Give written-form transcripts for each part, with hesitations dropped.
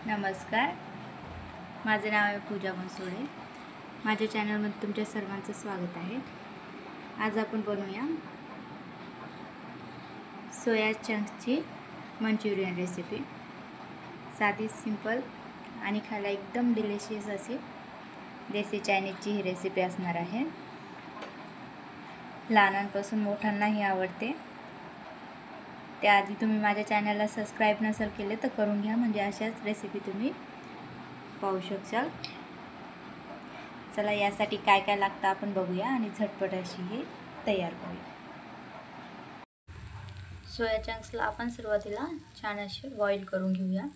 नमस्कार, माझे नाव आहे पूजा बनसोडे। माझ्या चॅनलमध्ये तुमच्या सर्वांचं स्वागत आहे। आज आपण बनवूया सोया चंक्सची मंचुरियन रेसिपी। साधी, सिंपल आणि खायला एकदम डिलिशियस अशी देसी चायनीजची ही रेसिपी असणार आहे। लहानांपासून मोठ्यांनाही आवडते। त्याआधी तुम्ही माझ्या चॅनलला सबस्क्राइब नसेल केले तर करून घ्या, म्हणजे अशाच रेसिपी तुम्ही पाहू शकाल। चला, यासाठी काय काय लागतं आपण बघूया आणि झटपट अशी ही तयार करूया। सोया चंक्सला आपण सुरुवातीला छान असे बॉईल करून घेऊया।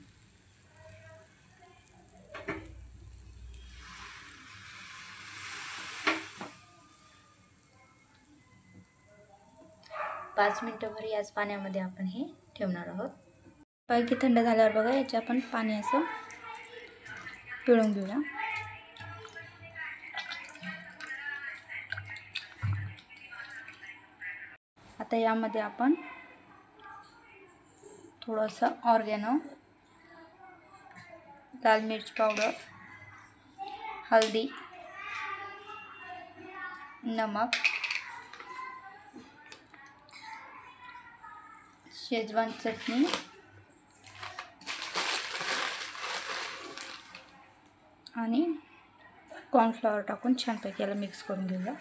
पाच मिनिटभर याच पाण्यामध्ये आपण हे ठेवणार आहोत। पैकी थंड झाल्यावर बघा, याचे आपण पाणी असं पिळून घेऊया। आता यामध्ये आपण थोडंसं ऑर्गॅनो, लाल मिर्च पावडर, हल्दी, नमक, शेजवान चटणी आणि कॉर्नफ्लॉवर टाकून छानपैकी याला मिक्स करून घेऊया।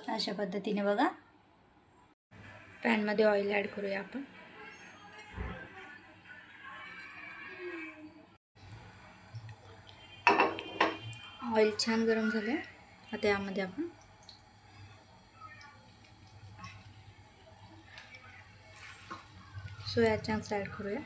अशा पद्धतीने बघा, पॅन मध्ये ऑइल ॲड करूया आपण। ऑइल छान गरम झाले। आता यामध्ये आपण सोया चंक्स ॲड करूया।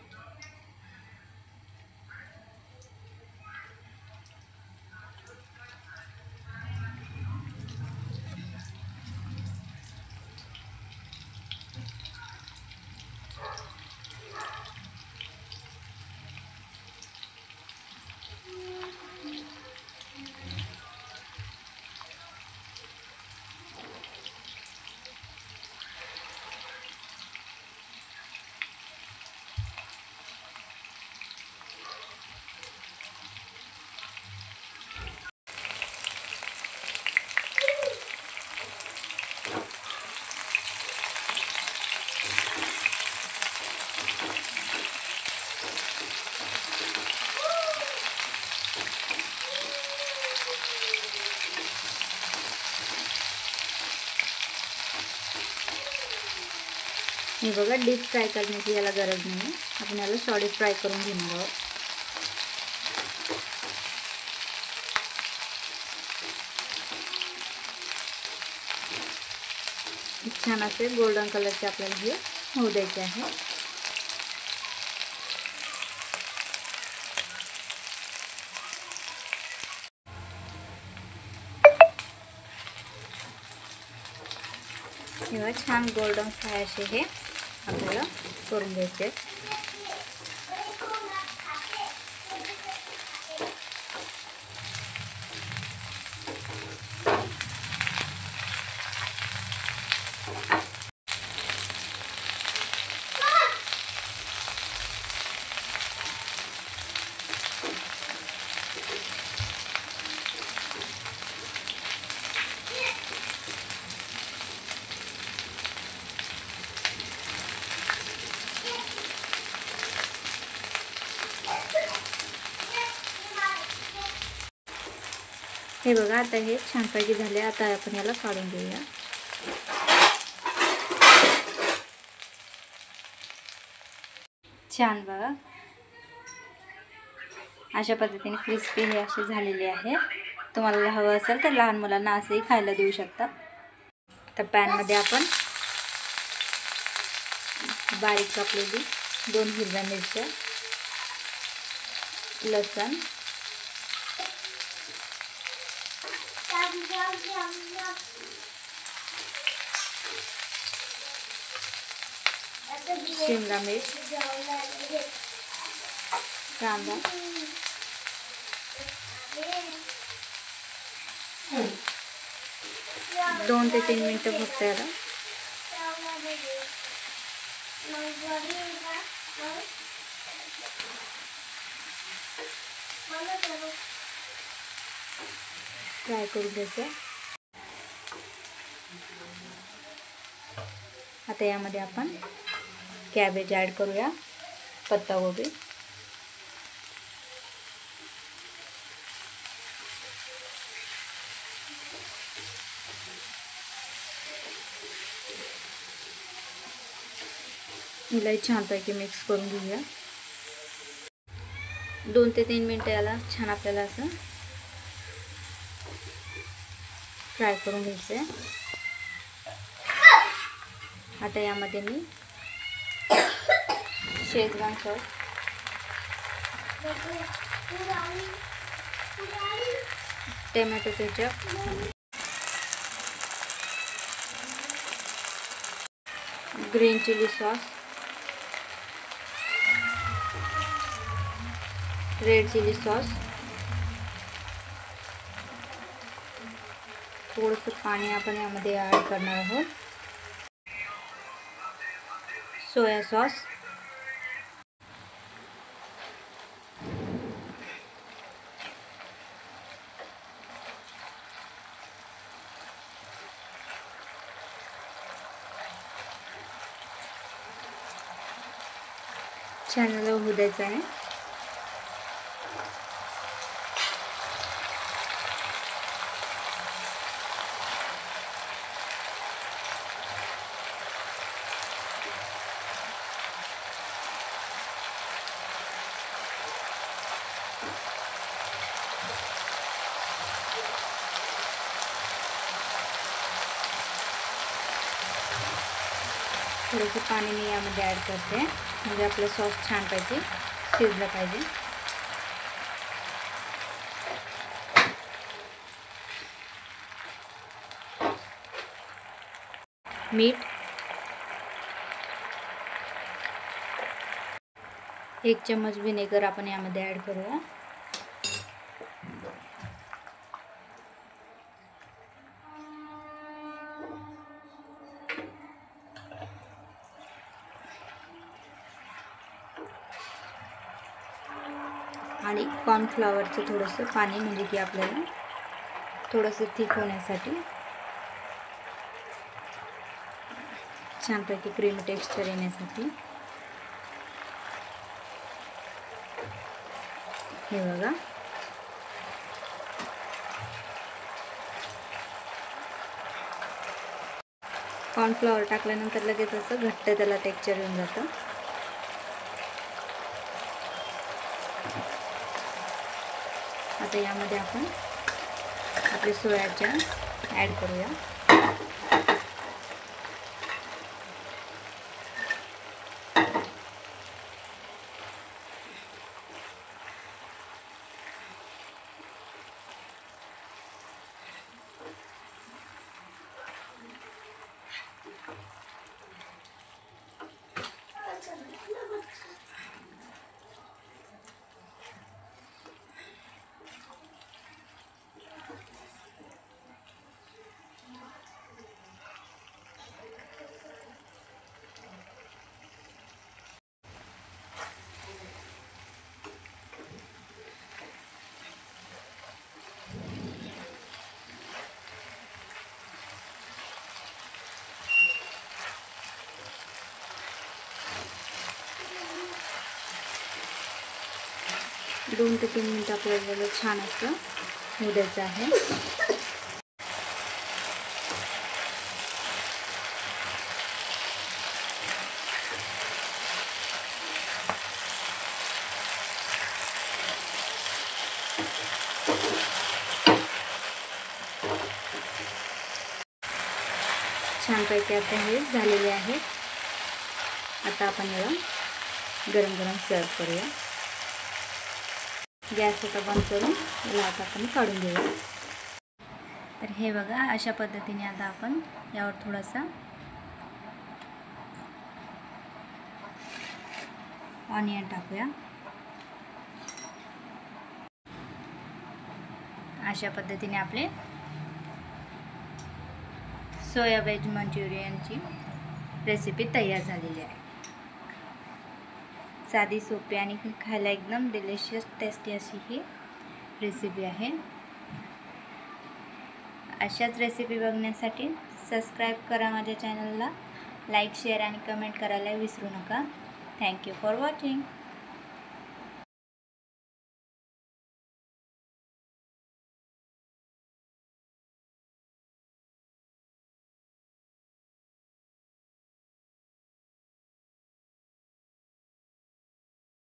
हे बघा, डीप फ्राय करण्याची याला गरज नाही, आपण याला शॉर्ट फ्राय करून घेणार आहोत। छान असे गोल्डन कलरचे आपल्याला हे होऊ द्यायचे आहे। तेव्हा छान गोल्डन फ्राय असे हे आपल्याला करून घ्यायचे। हे बघा, आता हे छानपैकी झाले। आता आपण याला काढून घेऊया। छान बघा, अशा पद्धतीने क्रिस्पी हे असे झालेले आहे। तुम्हाला हवं असेल तर लहान मुलांना असेही खायला देऊ शकता। तर पॅन मध्ये आपण बारीक कापलेली 2 हिरव्या मिरच्या, लसण, शिमला मिर्च, कांदा, 2 ते 3 मिनटं फक्त याला फ्राय करून घ्यायचं. आता यामध्ये आपण कॅबेज ॲड करूया, पत्तागोबी. हिलाही छानपैकी मिक्स करून घेऊया. 2 ते 3 मिनटं याला छान आपल्याला असं फ्राय करून घ्यायचं आहे. आता यामध्ये मी Schezwan sauce, tomato ketchup, green chilli sauce, red chilli sauce, थोडंसं पाणी आपण यामध्ये ॲड करणार आहोत. सोया सॉस, छान होऊ द्यायचं आहे. थोडंसं पाणी मी यामध्ये ॲड करते, म्हणजे आपलं सॉस छानपैकी शिजलं पाहिजे. मीठ, 1 चम्मच व्हिनेगर आपण यामध्ये ॲड करूया. आणि कॉर्नफ्लॉवरचं थोडंसं पाणी, म्हणजे की आपल्याला थोडंसं थिक होण्यासाठी, छानपैकी क्रीमी टेक्स्चर येण्यासाठी. हे बघा, कॉर्नफ्लॉवर टाकल्यानंतर लगेच असं घट्ट त्याला टेक्स्चर येऊन जातं. आता यामध्ये आपण आपले सोया चंक्स ॲड करूया. दोन ते 3 मिनिटं आपल्याला छान असं होऊ द्यायचं आहे. छानपैकी आता हे झालेले आहे. आता आपण याला गरम गरम सर्व करूया. गॅस आता बंद करून याला आता आपण काढून घेऊया. तर हे बघा, अशा पद्धतीने आता आपण यावर थोडासा ऑनियन टाकूया. अशा पद्धतीने आपले सोया वेज मंचुरियनची रेसिपी तयार झालेली आहे। साधी, सोपी आणि खायला एकदम डिलिशियस टेस्टी अशी ही रेसिपी आहे। अशाच रेसिपी बघण्यासाठी सबस्क्राईब करा माझ्या चॅनलला, लाईक, शेअर आणि कमेंट करायला विसरू नका। Thank you for watching.